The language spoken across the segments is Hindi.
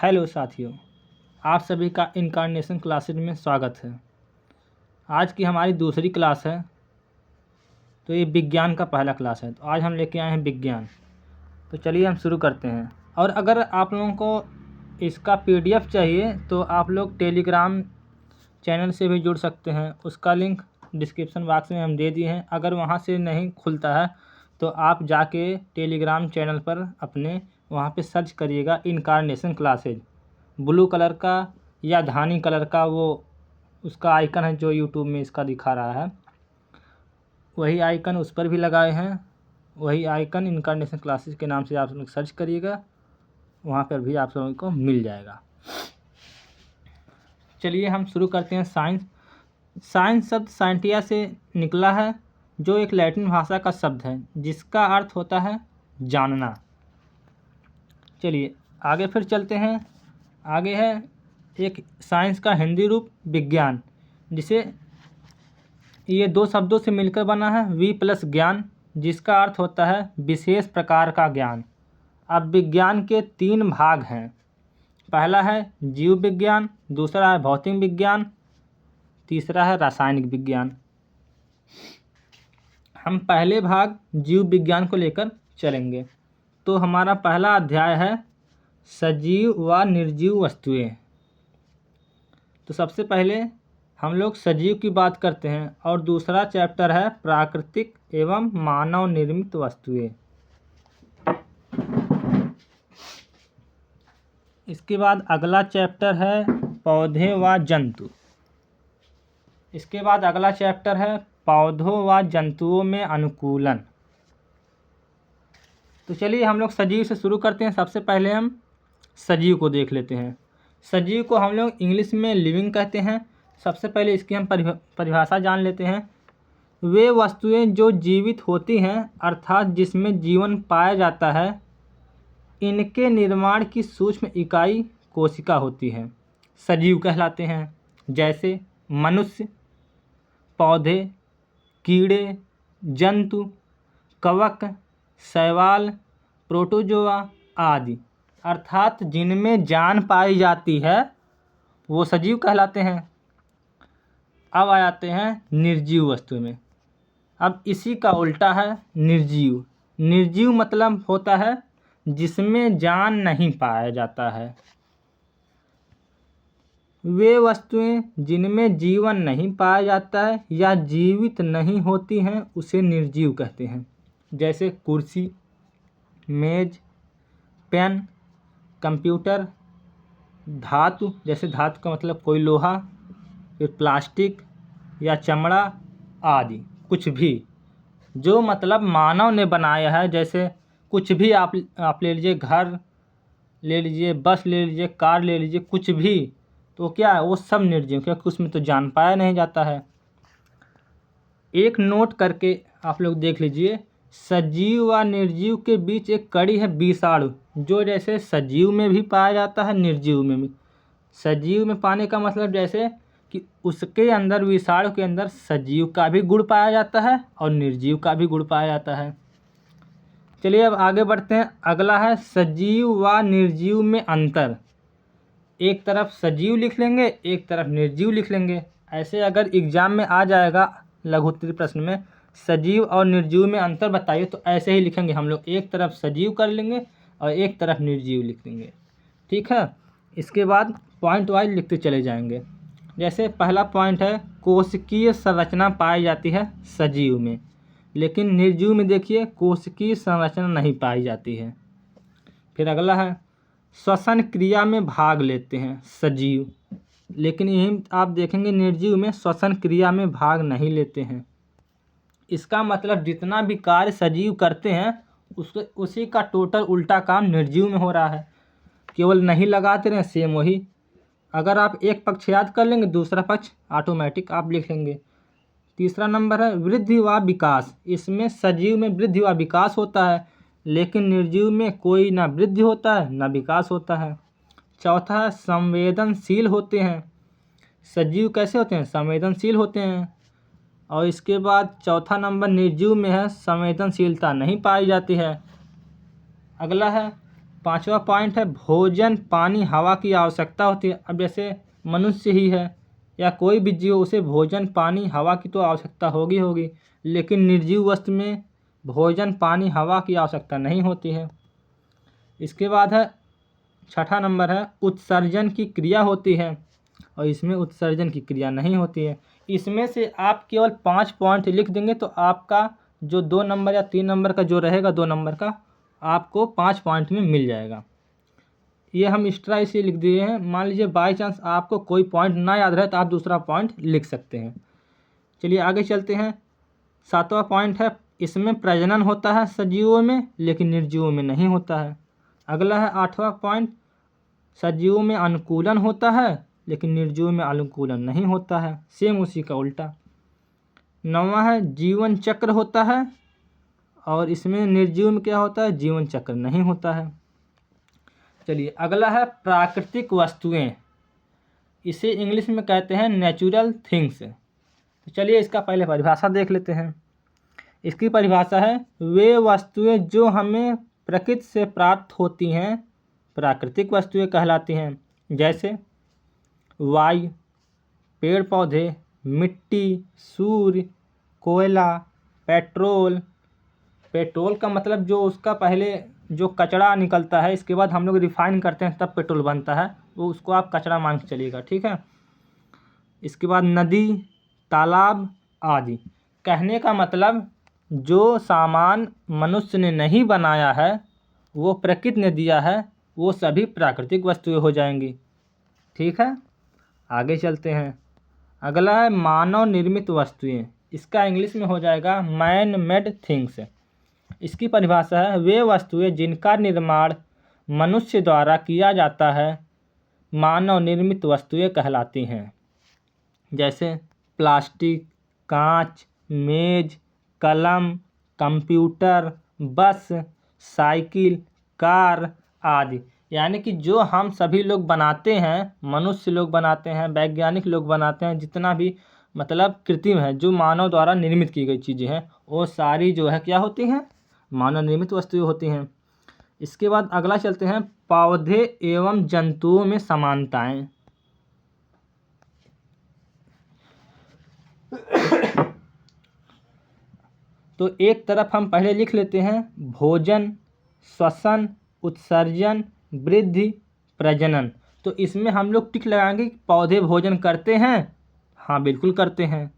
हेलो साथियों, आप सभी का इनकार्नेशन क्लासेज में स्वागत है। आज की हमारी दूसरी क्लास है। तो ये विज्ञान का पहला क्लास है। तो आज हम लेके आए हैं विज्ञान। तो चलिए हम शुरू करते हैं। और अगर आप लोगों को इसका PDF चाहिए तो आप लोग टेलीग्राम चैनल से भी जुड़ सकते हैं। उसका लिंक डिस्क्रिप्शन बॉक्स में हम दे दिए हैं। अगर वहाँ से नहीं खुलता है तो आप जाके टेलीग्राम चैनल पर अपने वहाँ पे सर्च करिएगा इनकार्नेशन क्लासेज। ब्लू कलर का या धानी कलर का वो उसका आइकन है जो यूट्यूब में इसका दिखा रहा है, वही आइकन उस पर भी लगाए हैं। वही आइकन इनकार्नेशन क्लासेज के नाम से आप लोग सर्च करिएगा, वहाँ पर भी आप लोगों को मिल जाएगा। चलिए हम शुरू करते हैं। साइंस शब्द साइंटिया से निकला है, जो एक लैटिन भाषा का शब्द है जिसका अर्थ होता है जानना। चलिए आगे फिर चलते हैं। आगे है एक साइंस का हिंदी रूप विज्ञान, जिसे ये दो शब्दों से मिलकर बना है V+ ज्ञान, जिसका अर्थ होता है विशेष प्रकार का ज्ञान। अब विज्ञान के 3 भाग हैं। पहला है जीव विज्ञान, दूसरा है भौतिक विज्ञान, तीसरा है रासायनिक विज्ञान। हम पहले भाग जीव विज्ञान को लेकर चलेंगे। तो हमारा पहला अध्याय है सजीव व निर्जीव वस्तुएं। तो सबसे पहले हम लोग सजीव की बात करते हैं और दूसरा चैप्टर है प्राकृतिक एवं मानव निर्मित वस्तुएं। इसके बाद अगला चैप्टर है पौधे व जंतु। इसके बाद अगला चैप्टर है पौधों व जंतुओं में अनुकूलन। तो चलिए हम लोग सजीव से शुरू करते हैं। सबसे पहले हम सजीव को देख लेते हैं। सजीव को हम लोग इंग्लिश में लिविंग कहते हैं। सबसे पहले इसकी हम परिभाषा जान लेते हैं। वे वस्तुएं जो जीवित होती हैं, अर्थात जिसमें जीवन पाया जाता है, इनके निर्माण की सूक्ष्म इकाई कोशिका होती है, सजीव कहलाते हैं। जैसे मनुष्य, पौधे, कीड़े, जंतु, कवक, शैवाल, प्रोटोजोआ आदि, अर्थात जिनमें जान पाई जाती है वो सजीव कहलाते हैं। अब आ जाते हैं निर्जीव वस्तु में। अब इसी का उल्टा है निर्जीव। निर्जीव मतलब होता है जिसमें जान नहीं पाया जाता है। वे वस्तुएं जिनमें जीवन नहीं पाया जाता है या जीवित नहीं होती हैं उसे निर्जीव कहते हैं। जैसे कुर्सी, मेज, पेन, कंप्यूटर, धातु, जैसे धातु का मतलब कोई लोहा, फिर प्लास्टिक या चमड़ा आदि, कुछ भी जो मतलब मानव ने बनाया है। जैसे कुछ भी आप ले लीजिए, घर ले लीजिए, बस ले लीजिए, कार ले लीजिए, कुछ भी, तो क्या है वो सब निर्जीव, क्योंकि उसमें तो जान पाया नहीं जाता है। एक नोट करके आप लोग देख लीजिए, सजीव व निर्जीव के बीच एक कड़ी है विषाणु, जो जैसे सजीव में भी पाया जाता है, निर्जीव में भी। सजीव में पाने का मतलब जैसे कि उसके अंदर, विषाणु के अंदर सजीव का भी गुण पाया जाता है और निर्जीव का भी गुण पाया जाता है। चलिए अब आगे बढ़ते हैं। अगला है सजीव व निर्जीव में अंतर। एक तरफ सजीव लिख लेंगे, एक तरफ निर्जीव लिख लेंगे। ऐसे अगर एग्जाम में आ जाएगा लघुत्तरी प्रश्न में, सजीव और निर्जीव में अंतर बताइए, तो ऐसे ही लिखेंगे हम लोग। एक तरफ सजीव कर लेंगे और एक तरफ निर्जीव लिख देंगे। ठीक है। इसके बाद पॉइंट वाइज लिखते चले जाएंगे। जैसे पहला पॉइंट है कोशिकीय संरचना पाई जाती है सजीव में, लेकिन निर्जीव में देखिए कोशिकीय संरचना नहीं पाई जाती है। फिर अगला है श्वसन क्रिया में भाग लेते हैं सजीव, लेकिन यही आप देखेंगे निर्जीव में श्वसन क्रिया में भाग नहीं लेते हैं। इसका मतलब जितना भी कार्य सजीव करते हैं उसी का टोटल उल्टा काम निर्जीव में हो रहा है। केवल नहीं लगाते रहे, सेम वही। अगर आप एक पक्ष याद कर लेंगे, दूसरा पक्ष ऑटोमेटिक आप लिख लेंगे। तीसरा नंबर है वृद्धि व विकास। इसमें सजीव में वृद्धि व विकास होता है, लेकिन निर्जीव में कोई ना वृद्धि होता है ना विकास होता है। चौथा है संवेदनशील होते हैं। सजीव कैसे होते हैं? संवेदनशील होते हैं। और इसके बाद चौथा नंबर निर्जीव में है संवेदनशीलता नहीं पाई जाती है। अगला है 5वां पॉइंट है भोजन पानी हवा की आवश्यकता होती है। अब जैसे मनुष्य ही है या कोई भी जीव, उसे भोजन पानी हवा की तो आवश्यकता होगी, लेकिन निर्जीव वस्तु में भोजन पानी हवा की आवश्यकता नहीं होती है। इसके बाद है 6ठा नंबर है उत्सर्जन की क्रिया होती है, और इसमें उत्सर्जन की क्रिया नहीं होती है। इसमें से आप केवल 5 पॉइंट लिख देंगे तो आपका जो 2 नंबर या 3 नंबर का जो रहेगा 2 नंबर का, आपको 5 पॉइंट में मिल जाएगा। ये हम एक्स्ट्रा इसलिए लिख दिए हैं, मान लीजिए बाई चांस आपको कोई पॉइंट ना याद रहे तो आप दूसरा पॉइंट लिख सकते हैं। चलिए आगे चलते हैं। 7वां पॉइंट है इसमें प्रजनन होता है सजीवों में, लेकिन निर्जीवों में नहीं होता है। अगला है 8वां पॉइंट, सजीवों में अनुकूलन होता है लेकिन निर्जीवों में अनुकूलन नहीं होता है, सेम उसी का उल्टा। 9वां है जीवन चक्र होता है, और इसमें निर्जीव में क्या होता है, जीवन चक्र नहीं होता है। चलिए अगला है प्राकृतिक वस्तुएं, इसे इंग्लिश में कहते हैं नेचुरल थिंग्स। तो चलिए इसका पहले परिभाषा देख लेते हैं। इसकी परिभाषा है वे वस्तुएं जो हमें प्रकृति से प्राप्त होती हैं प्राकृतिक वस्तुएं कहलाती हैं, जैसे वायु, पेड़ पौधे, मिट्टी, सूर्य, कोयला, पेट्रोल। पेट्रोल का मतलब जो उसका पहले जो कचरा निकलता है, इसके बाद हम लोग रिफाइन करते हैं तब पेट्रोल बनता है, वो उसको आप कचरा मान के चलिएगा, ठीक है। इसके बाद नदी, तालाब आदि। कहने का मतलब जो सामान मनुष्य ने नहीं बनाया है, वो प्रकृति ने दिया है, वो सभी प्राकृतिक वस्तुएं हो जाएंगी, ठीक है। आगे चलते हैं। अगला है मानव निर्मित वस्तुएं, इसका इंग्लिश में हो जाएगा मैन मेड थिंग्स। इसकी परिभाषा है वे वस्तुएं जिनका निर्माण मनुष्य द्वारा किया जाता है मानव निर्मित वस्तुएं कहलाती हैं, जैसे प्लास्टिक, कांच, मेज, कलम, कंप्यूटर, बस, साइकिल, कार आदि। यानी कि जो हम सभी लोग बनाते हैं, मनुष्य लोग बनाते हैं, वैज्ञानिक लोग बनाते हैं, जितना भी मतलब कृत्रिम है, जो मानव द्वारा निर्मित की गई चीज़ें हैं, वो सारी जो है क्या होती हैं, मानव निर्मित वस्तुएं होती हैं। इसके बाद अगला चलते हैं पौधे एवं जंतुओं में समानताएं। तो एक तरफ हम पहले लिख लेते हैं भोजन, श्वसन, उत्सर्जन, वृद्धि, प्रजनन। तो इसमें हम लोग टिक लगाएंगे पौधे भोजन करते हैं, हाँ बिल्कुल करते हैं।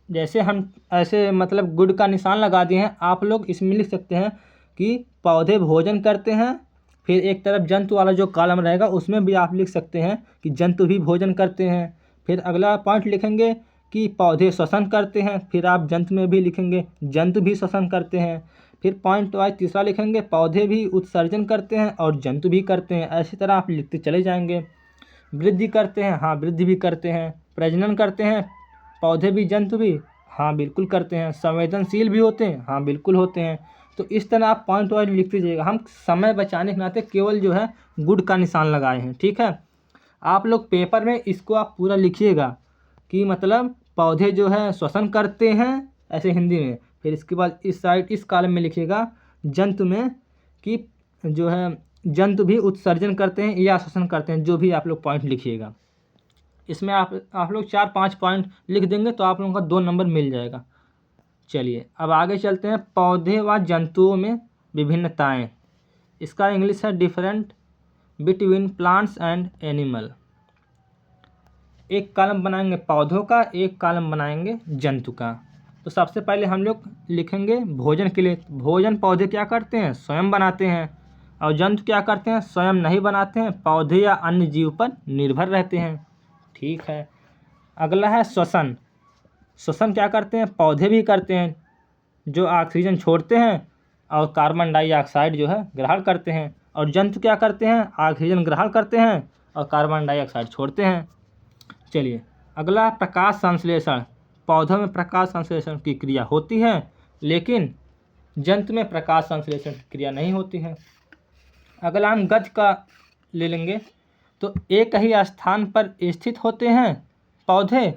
जैसे हम ऐसे मतलब गुड का निशान लगा दिए हैं, आप लोग इसमें लिख सकते हैं कि पौधे भोजन करते हैं, फिर एक तरफ जंतु वाला जो कॉलम रहेगा उसमें भी आप लिख सकते हैं कि जंतु भी भोजन करते हैं। फिर अगला पॉइंट लिखेंगे कि पौधे श्वसन करते हैं, फिर आप जंतु में भी लिखेंगे जंतु भी श्वसन करते हैं। फिर पॉइंट वाइज तीसरा लिखेंगे पौधे भी उत्सर्जन करते हैं और जंतु भी करते हैं। ऐसी तरह आप लिखते चले जाएंगे। वृद्धि करते हैं, हाँ वृद्धि भी करते हैं। प्रजनन करते हैं, पौधे भी जंतु भी, हाँ बिल्कुल करते हैं। संवेदनशील भी होते हैं, हाँ बिल्कुल होते हैं। तो इस तरह आप पॉइंट वाइज लिखते जाइएगा। हम समय बचाने के नाते केवल जो है गुड का निशान लगाए हैं, ठीक है। आप लोग पेपर में इसको आप पूरा लिखिएगा कि मतलब पौधे जो है श्वसन करते हैं, ऐसे हिंदी में। फिर इसके बाद इस साइड इस कॉलम में लिखिएगा जंतु में कि जो है जंतु भी उत्सर्जन करते हैं या श्वसन करते हैं, जो भी आप लोग पॉइंट लिखिएगा। इसमें आप लोग 4-5 पॉइंट लिख देंगे तो आप लोगों का 2 नंबर मिल जाएगा। चलिए अब आगे चलते हैं पौधे व जंतुओं में विभिन्नताएं। इसका इंग्लिश है different between plants and animal. एक कॉलम बनाएंगे पौधों का, एक कॉलम बनाएंगे जंतु का। तो सबसे पहले हम लोग लिखेंगे भोजन के लिए। भोजन पौधे क्या करते हैं, स्वयं बनाते हैं, और जंतु क्या करते हैं, स्वयं नहीं बनाते हैं, पौधे या अन्य जीव पर निर्भर रहते हैं, ठीक है। अगला है श्वसन। श्वसन क्या करते हैं, पौधे भी करते हैं, जो ऑक्सीजन छोड़ते हैं और कार्बन डाइऑक्साइड जो है ग्रहण करते हैं। और जंतु क्या करते हैं, ऑक्सीजन ग्रहण करते हैं और कार्बन डाइऑक्साइड छोड़ते हैं। चलिए अगला प्रकाश संश्लेषण। पौधों में प्रकाश संश्लेषण की क्रिया होती है, लेकिन जंतु में प्रकाश संश्लेषण की क्रिया नहीं होती है। अगला हम गति का ले लेंगे। तो एक ही स्थान पर स्थित होते हैं पौधे,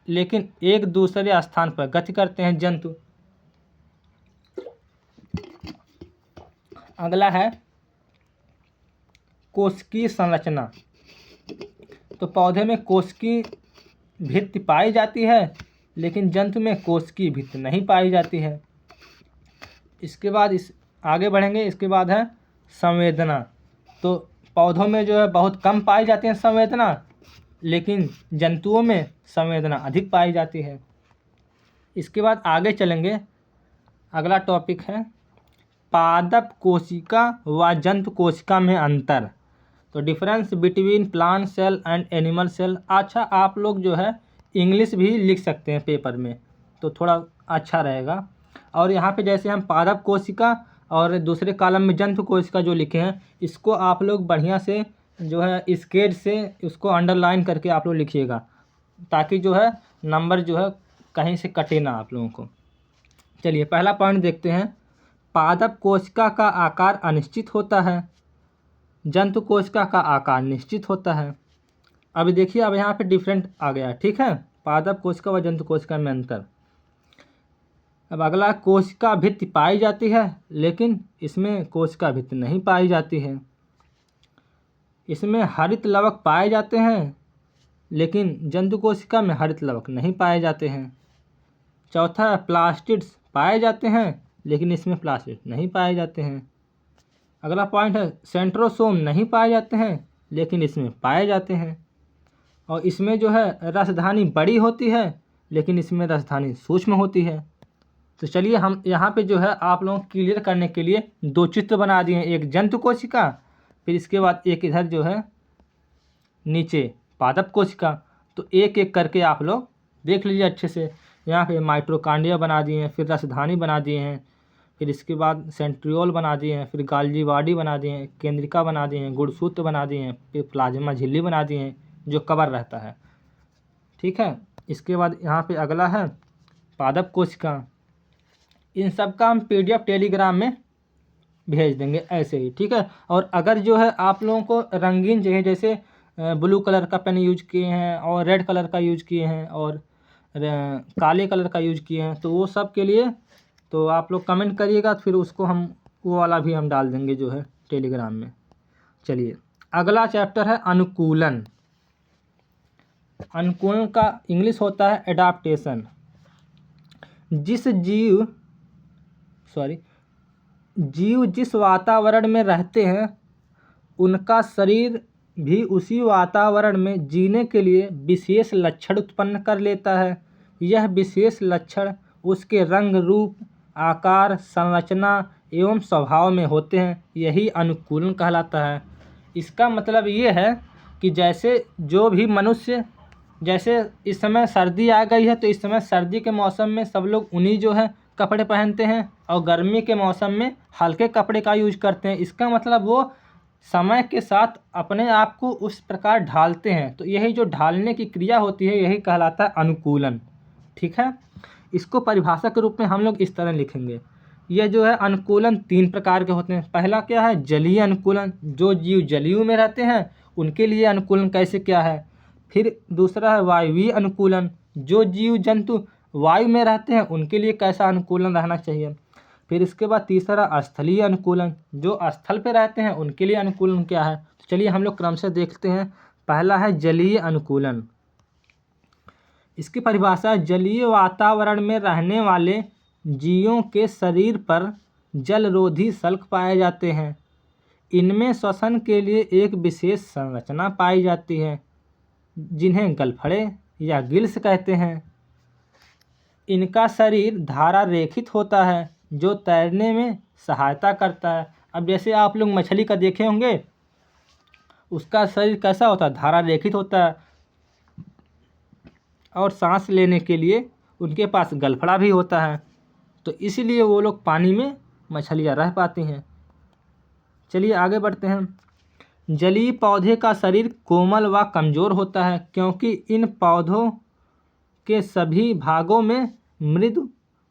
लेकिन एक दूसरे स्थान पर गति करते हैं जंतु। अगला है कोशिकीय संरचना। तो पौधे में कोशिकीय भित्ति पाई जाती है, लेकिन जंतु में कोशिकीय भित्ति नहीं पाई जाती है। इसके बाद आगे बढ़ेंगे। इसके बाद है संवेदना। तो पौधों में जो है बहुत कम पाई जाती है संवेदना, लेकिन जंतुओं में संवेदना अधिक पाई जाती है। इसके बाद आगे चलेंगे। अगला टॉपिक है पादप कोशिका व जंतु कोशिका में अंतर। तो difference between plant cell and animal cell. अच्छा, आप लोग जो है इंग्लिश भी लिख सकते हैं पेपर में, तो थोड़ा अच्छा रहेगा। और यहाँ पे जैसे हम पादप कोशिका और दूसरे कॉलम में जंतु कोशिका जो लिखे हैं, इसको आप लोग बढ़िया से जो है स्केच से उसको अंडरलाइन करके आप लोग लिखिएगा, ताकि जो है नंबर जो है कहीं से कटे ना आप लोगों को। चलिए पहला पॉइंट देखते हैं। पादप कोशिका का आकार अनिश्चित होता है, जंतु कोशिका का आकार निश्चित होता है। अभी देखिए, अब यहाँ पे डिफरेंट आ गया, ठीक है, पादप कोशिका व जंतु कोशिका में अंतर। अब अगला, कोशिका भित्ति पाई जाती है, लेकिन इसमें कोशिका भित्ति नहीं पाई जाती है। इसमें हरित लवक पाए जाते हैं, लेकिन जंतु कोशिका में हरित लवक नहीं पाए जाते हैं। चौथा, प्लास्टिड्स पाए जाते हैं, लेकिन इसमें प्लास्टिड नहीं पाए जाते हैं। अगला पॉइंट है सेंट्रोसोम नहीं पाए जाते हैं, लेकिन इसमें पाए जाते हैं। और इसमें जो है रसधानी बड़ी होती है, लेकिन इसमें रसधानी सूक्ष्म होती है। तो चलिए हम यहाँ पे जो है आप लोगों को क्लियर करने के लिए दो चित्र बना दिए हैं, एक जंतु कोशिका, फिर इसके बाद एक इधर जो है नीचे पादप कोशिका। तो एक एक करके आप लोग देख लीजिए अच्छे से। यहाँ पे माइटोकॉन्ड्रिया बना दिए हैं, फिर रसधानी बना दिए हैं, फिर इसके बाद सेंट्रियोल बना दिए हैं, फिर गाल्जी बॉडी बना दिए हैं, केंद्रिका बना दिए हैं, गुणसूत्र बना दिए हैं, फिर प्लाज्मा झिल्ली बना दिए हैं जो कवर रहता है, ठीक है। इसके बाद यहाँ पे अगला है पादप कोशिका। इन सब का हम PDF टेलीग्राम में भेज देंगे ऐसे ही, ठीक है। और अगर जो है आप लोगों को रंगीन चाहिए, जैसे ब्लू कलर का पेन यूज किए हैं और रेड कलर का यूज किए हैं और काले कलर का यूज किए हैं, तो वो सब के लिए तो आप लोग कमेंट करिएगा, फिर उसको हम वो वाला भी हम डाल देंगे जो है टेलीग्राम में। चलिए अगला चैप्टर है अनुकूलन। अनुकूलन का इंग्लिश होता है एडाप्टेशन। जीव जिस वातावरण में रहते हैं, उनका शरीर भी उसी वातावरण में जीने के लिए विशेष लक्षण उत्पन्न कर लेता है। यह विशेष लक्षण उसके रंग, रूप, आकार, संरचना एवं स्वभाव में होते हैं। यही अनुकूलन कहलाता है। इसका मतलब ये है कि जैसे जो भी मनुष्य, जैसे इस समय सर्दी आ गई है, तो इस समय सर्दी के मौसम में सब लोग ऊनी जो है कपड़े पहनते हैं, और गर्मी के मौसम में हल्के कपड़े का यूज करते हैं। इसका मतलब वो समय के साथ अपने आप को उस प्रकार ढालते हैं। तो यही जो ढालने की क्रिया होती है, यही कहलाता है अनुकूलन, ठीक है। इसको परिभाषा के रूप में हम लोग इस तरह लिखेंगे। यह जो है अनुकूलन 3 प्रकार के होते हैं। पहला क्या है, जलीय अनुकूलन। जो जीव जलीय में रहते हैं उनके लिए अनुकूलन कैसे क्या है। फिर दूसरा है वायवीय अनुकूलन। जो जीव जंतु वायु में रहते हैं उनके लिए कैसा अनुकूलन रहना चाहिए। फिर इसके बाद तीसरा स्थलीय अनुकूलन। जो स्थल पे रहते हैं उनके लिए अनुकूलन क्या है। तो चलिए हम लोग क्रम से देखते हैं। पहला है जलीय अनुकूलन। इसकी परिभाषा, जलीय वातावरण में रहने वाले जीवों के शरीर पर जलरोधी शल्क पाए जाते हैं। इनमें श्वसन के लिए एक विशेष संरचना पाई जाती है, जिन्हें गलफड़े या गिल्स कहते हैं। इनका शरीर धारा रेखित होता है, जो तैरने में सहायता करता है। अब जैसे आप लोग मछली का देखे होंगे, उसका शरीर कैसा होता है, धारा रेखित होता है, और सांस लेने के लिए उनके पास गलफड़ा भी होता है। तो इसीलिए वो लोग पानी में मछलियाँ रह पाती हैं। चलिए आगे बढ़ते हैं। जलीय पौधे का शरीर कोमल व कमज़ोर होता है, क्योंकि इन पौधों के सभी भागों में मृदु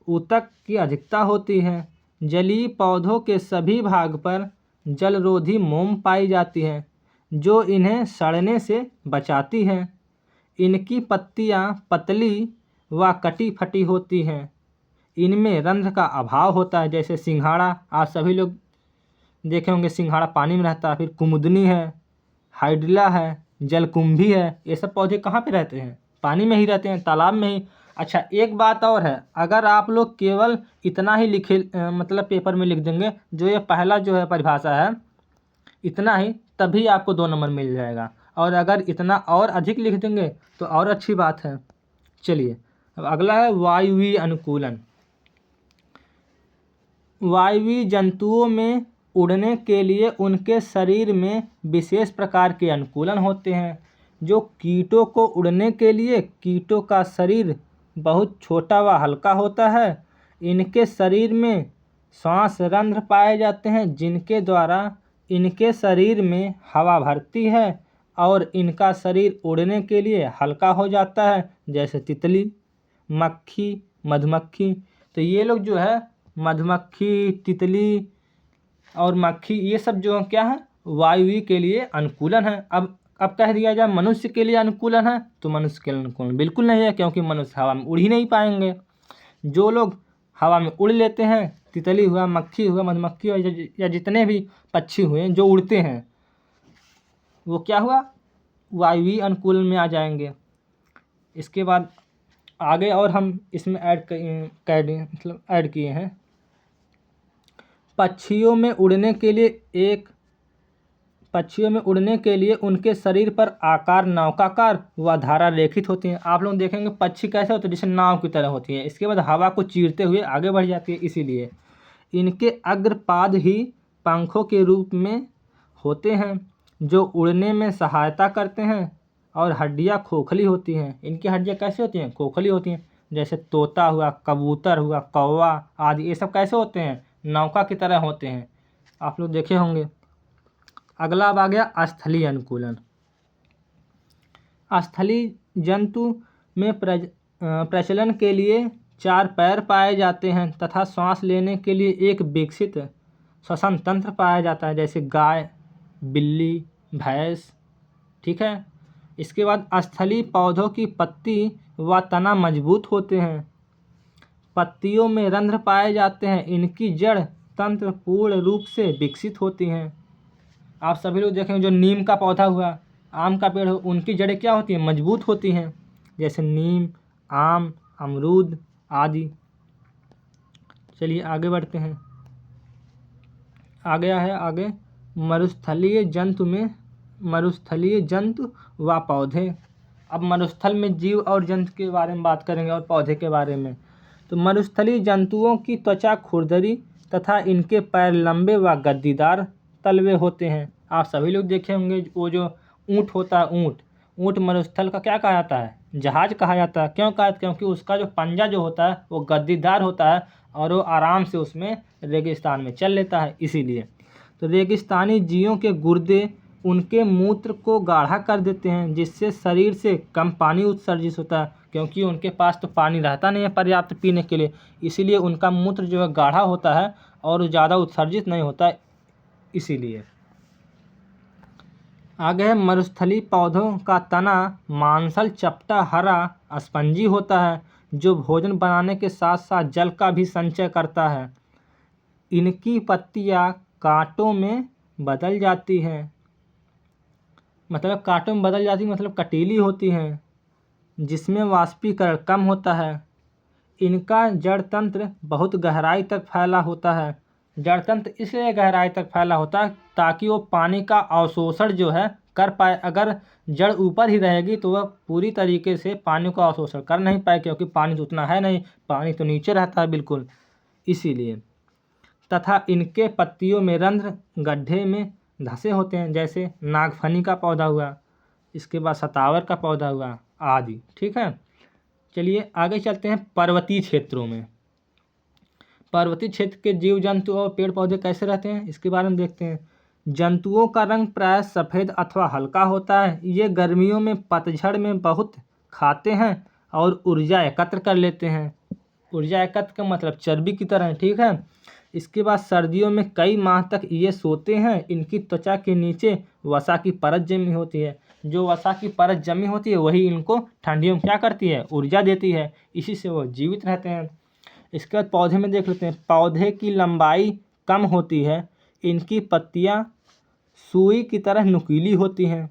ऊतक की अधिकता होती है। जलीय पौधों के सभी भाग पर जलरोधी मोम पाई जाती है, जो इन्हें सड़ने से बचाती है। इनकी पत्तियां पतली व कटी फटी होती हैं। इनमें रंध्र का अभाव होता है। जैसे सिंघाड़ा आप सभी लोग देखे होंगे सिंघाड़ा पानी में रहता है, फिर कुमुदनी है, हाइड्रिला है, जलकुंभी है, ये सब पौधे कहाँ पे रहते हैं? पानी में ही रहते हैं, तालाब में ही। अच्छा, एक बात और है, अगर आप लोग केवल इतना ही लिखे मतलब पेपर में लिख देंगे, जो ये पहला जो है परिभाषा है इतना ही, तभी आपको 2 नंबर मिल जाएगा। और अगर इतना और अधिक लिख देंगे तो और अच्छी बात है। चलिए, अब अगला है वायवीय अनुकूलन। वायवीय जंतुओं में उड़ने के लिए उनके शरीर में विशेष प्रकार के अनुकूलन होते हैं। जो कीटों को उड़ने के लिए, कीटों का शरीर बहुत छोटा व हल्का होता है। इनके शरीर में श्वास रंध्र पाए जाते हैं, जिनके द्वारा इनके शरीर में हवा भरती है और इनका शरीर उड़ने के लिए हल्का हो जाता है, जैसे तितली, मक्खी, मधुमक्खी। तो ये लोग जो है मधुमक्खी, तितली और मक्खी, ये सब जो क्या है वायवीय के लिए अनुकूलन है। अब कह दिया जाए मनुष्य के लिए अनुकूलन है, तो मनुष्य के लिए अनुकूलन बिल्कुल नहीं है, क्योंकि मनुष्य हवा में उड़ ही नहीं पाएंगे। जो लोग हवा में उड़ लेते हैं, तितली हुआ, मक्खी हुआ, मधुमक्खी हुआ, या जितने भी पक्षी हुए जो उड़ते हैं, वो क्या हुआ वायवीय अनुकूलन में आ जाएंगे। इसके बाद आगे और हम इसमें ऐड किए हैं पक्षियों में उड़ने के लिए उनके शरीर पर आकार नौकाकार व धारा रेखित होती हैं। आप लोग देखेंगे पक्षी कैसे होते हैं, जैसे नाव की तरह होती है। इसके बाद हवा को चीरते हुए आगे बढ़ जाती है। इसीलिए इनके अग्रपाद ही पंखों के रूप में होते हैं, जो उड़ने में सहायता करते हैं, और हड्डियाँ खोखली होती हैं। इनकी हड्डियाँ कैसे होती हैं? खोखली होती हैं। जैसे तोता हुआ, कबूतर हुआ, कौवा आदि, ये सब कैसे होते हैं? नौका की तरह होते हैं। आप लोग देखे होंगे। अगला अब आ गया स्थलीय अनुकूलन। स्थलीय जंतु में प्रचलन के लिए 4 पैर पाए जाते हैं तथा सांस लेने के लिए एक विकसित श्वसन तंत्र पाया जाता है, जैसे गाय, बिल्ली, भैंस। ठीक है। इसके बाद स्थलीय पौधों की पत्ती व तना मजबूत होते हैं। पत्तियों में रंध्र पाए जाते हैं। इनकी जड़ तंत्र पूर्ण रूप से विकसित होती हैं। आप सभी लोग देखेंगे जो नीम का पौधा हुआ, आम का पेड़ हो, उनकी जड़ें क्या होती हैं? मजबूत होती हैं, जैसे नीम, आम, अमरूद आदि। चलिए आगे बढ़ते हैं। आ गया है आगे मरुस्थलीय जंतु व पौधे। अब मरुस्थल में जीव और जंतु के बारे में बात करेंगे और पौधे के बारे में। तो मरुस्थलीय जंतुओं की त्वचा खुरदरी तथा इनके पैर लंबे व गद्दीदार तलवे होते हैं। आप सभी लोग देखे होंगे वो जो ऊँट होता है, ऊँट मरुस्थल का क्या कहा जाता है? जहाज कहा जाता है। क्यों कहा? क्योंकि उसका जो पंजा जो होता है वो गद्दीदार होता है और वो आराम से उसमें रेगिस्तान में चल लेता है। इसीलिए तो रेगिस्तानी जीवों के गुर्दे उनके मूत्र को गाढ़ा कर देते हैं, जिससे शरीर से कम पानी उत्सर्जित होता है, क्योंकि उनके पास तो पानी रहता नहीं है पर्याप्त पीने के लिए। इसीलिए उनका मूत्र जो है गाढ़ा होता है और ज़्यादा उत्सर्जित नहीं होता है। इसीलिए आगे है मरुस्थलीय पौधों का तना मांसल, चपटा, हरा, स्पंजी होता है, जो भोजन बनाने के साथ साथ जल का भी संचय करता है। इनकी पत्तियां कांटों में बदल जाती हैं, मतलब कटीली होती हैं, जिसमें वाष्पीकरण कम होता है। इनका जड़ तंत्र बहुत गहराई तक फैला होता है। जड़ तंत्र इसलिए गहराई तक फैला होता है ताकि वो पानी का अवशोषण जो है कर पाए। अगर जड़ ऊपर ही रहेगी तो वह पूरी तरीके से पानी का अवशोषण कर नहीं पाए, क्योंकि पानी तो उतना है नहीं, पानी तो नीचे रहता है बिल्कुल। इसीलिए तथा इनके पत्तियों में रंध्र गड्ढे में धंसे होते हैं, जैसे नागफनी का पौधा हुआ, इसके बाद सतावर का पौधा हुआ आदि। ठीक है। चलिए आगे चलते हैं पर्वतीय क्षेत्रों में। पर्वतीय क्षेत्र के जीव जंतु और पेड़ पौधे कैसे रहते हैं, इसके बारे में देखते हैं। जंतुओं का रंग प्रायः सफ़ेद अथवा हल्का होता है। ये गर्मियों में पतझड़ में बहुत खाते हैं और ऊर्जा एकत्र कर लेते हैं। ऊर्जा एकत्र का मतलब चर्बी की तरह है। ठीक है। इसके बाद सर्दियों में कई माह तक ये सोते हैं। इनकी त्वचा के नीचे वसा की परत जमी होती है। जो वसा की परत जमी होती है वही इनको ठंडियों में क्या करती है? ऊर्जा देती है। इसी से वो जीवित रहते हैं। इसके बाद पौधे में देख लेते हैं। पौधे की लंबाई कम होती है। इनकी पत्तियां सुई की तरह नुकीली होती हैं,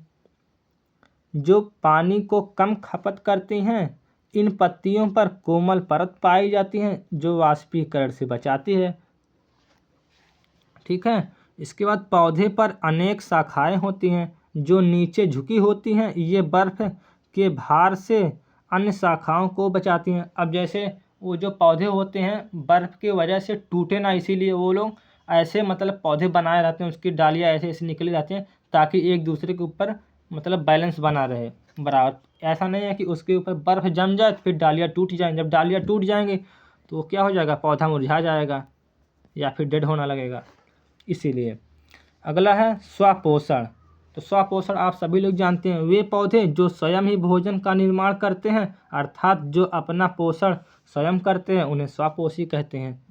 जो पानी को कम खपत करती हैं। इन पत्तियों पर कोमल परत पाई जाती है जो वाष्पीकरण से बचाती है। ठीक है। इसके बाद पौधे पर अनेक शाखाएं होती हैं जो नीचे झुकी होती हैं। ये बर्फ के भार से अन्य शाखाओं को बचाती हैं। अब जैसे वो जो पौधे होते हैं बर्फ की वजह से टूटे ना, इसीलिए वो लोग ऐसे मतलब पौधे बनाए रहते हैं, उसकी डालियाँ ऐसे ऐसे निकली जाती हैं ताकि एक दूसरे के ऊपर मतलब बैलेंस बना रहे बराबर। ऐसा नहीं है कि उसके ऊपर बर्फ जम जाए तो फिर डालियाँ टूट जाएं। जब डालियाँ टूट जाएंगे तो वो क्या हो जाएगा, पौधा मुरझा जाएगा या फिर डेड होना लगेगा। इसीलिए अगला है स्वपोषण। तो स्वपोषण आप सभी लोग जानते हैं, वे पौधे जो स्वयं ही भोजन का निर्माण करते हैं, अर्थात जो अपना पोषण स्वयं करते हैं, उन्हें स्वपोषी कहते हैं।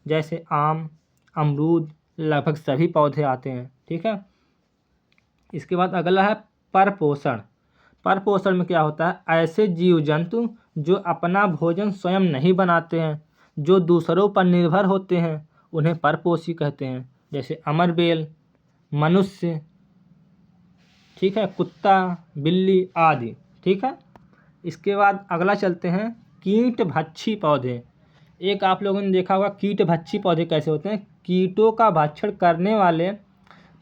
जैसे आम, अमरूद, लगभग सभी पौधे आते हैं। ठीक है। इसके बाद अगला है परपोषण। परपोषण में क्या होता है, ऐसे जीव जंतु जो अपना भोजन स्वयं नहीं बनाते हैं, जो दूसरों पर निर्भर होते हैं, उन्हें परपोषी कहते हैं। जैसे अमरबेल, मनुष्य, ठीक है, कुत्ता, बिल्ली आदि। ठीक है। इसके बाद अगला चलते हैं कीट भक्षी पौधे। एक आप लोगों ने देखा होगा कीट भक्षी पौधे कैसे होते हैं। कीटों का भक्षण करने वाले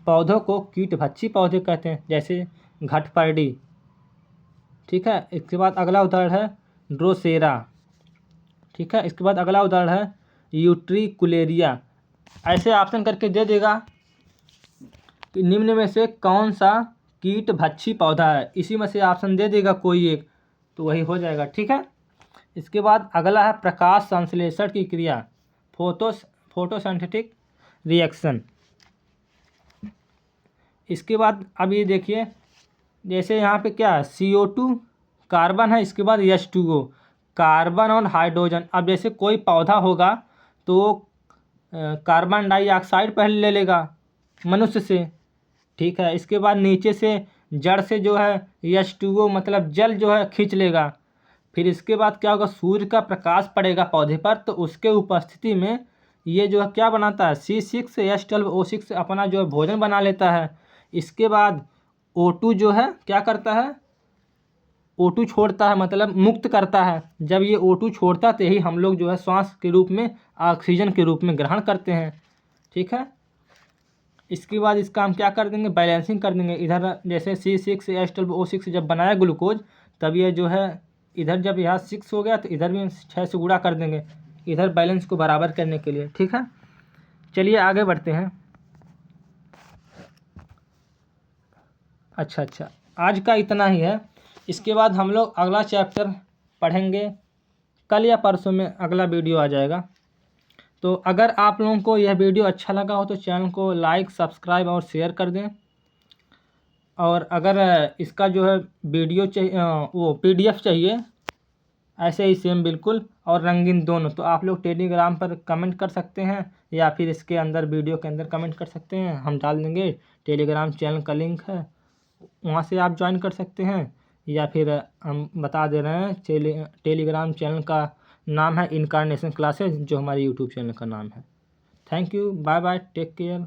पौधों को कीट भक्षी पौधे कहते हैं, जैसे घटपर्डी। ठीक है। इसके बाद अगला उदाहरण है ड्रोसेरा। ठीक है। इसके बाद अगला उदाहरण है यूट्रिकुलेरिया। ऐसे ऑप्शन करके दे देगा कि निम्न में से कौन सा कीट भक्षी पौधा है, इसी में से ऑप्शन दे देगा कोई एक, तो वही हो जाएगा। ठीक है। इसके बाद अगला है प्रकाश संश्लेषण की क्रिया, फोटोसिंथेटिक रिएक्शन। इसके बाद अब ये देखिए, जैसे यहाँ पे क्या है, CO2 कार्बन है, इसके बाद H2O कार्बन और हाइड्रोजन। अब जैसे कोई पौधा होगा तो कार्बन डाइऑक्साइड पहले ले लेगा मनुष्य से। ठीक है। इसके बाद नीचे से जड़ से जो है H2O मतलब जल जो है खींच लेगा। फिर इसके बाद क्या होगा, सूर्य का प्रकाश पड़ेगा पौधे पर, तो उसके उपस्थिति में ये जो है क्या बनाता है, C6H12O6 अपना जो है भोजन बना लेता है। इसके बाद O2 जो है क्या करता है, O2 छोड़ता है, मतलब मुक्त करता है। जब ये O2 छोड़ता तो ही हम लोग जो है श्वास के रूप में ऑक्सीजन के रूप में ग्रहण करते हैं। ठीक है। इसके बाद इसका हम क्या कर देंगे, बैलेंसिंग कर देंगे। इधर जैसे C6H12O6 जब बनाया ग्लूकोज, तब ये जो है इधर जब यहाँ 6 हो गया तो इधर भी 6 से गुणा कर देंगे, इधर बैलेंस को बराबर करने के लिए। ठीक है। चलिए आगे बढ़ते हैं। अच्छा, आज का इतना ही है। इसके बाद हम लोग अगला चैप्टर पढ़ेंगे, कल या परसों में अगला वीडियो आ जाएगा। तो अगर आप लोगों को यह वीडियो अच्छा लगा हो तो चैनल को लाइक, सब्सक्राइब और शेयर कर दें। और अगर इसका जो है वीडियो चाहिए, वो PDF चाहिए ऐसे ही सेम बिल्कुल और रंगीन दोनों, तो आप लोग टेलीग्राम पर कमेंट कर सकते हैं या फिर इसके अंदर वीडियो के अंदर कमेंट कर सकते हैं, हम डाल देंगे। टेलीग्राम चैनल का लिंक है, वहाँ से आप ज्वाइन कर सकते हैं, या फिर हम बता दे रहे हैं टेलीग्राम चैनल का नाम है इनकारनेशन क्लासेस, जो हमारे यूट्यूब चैनल का नाम है। Thank you, bye bye, take care.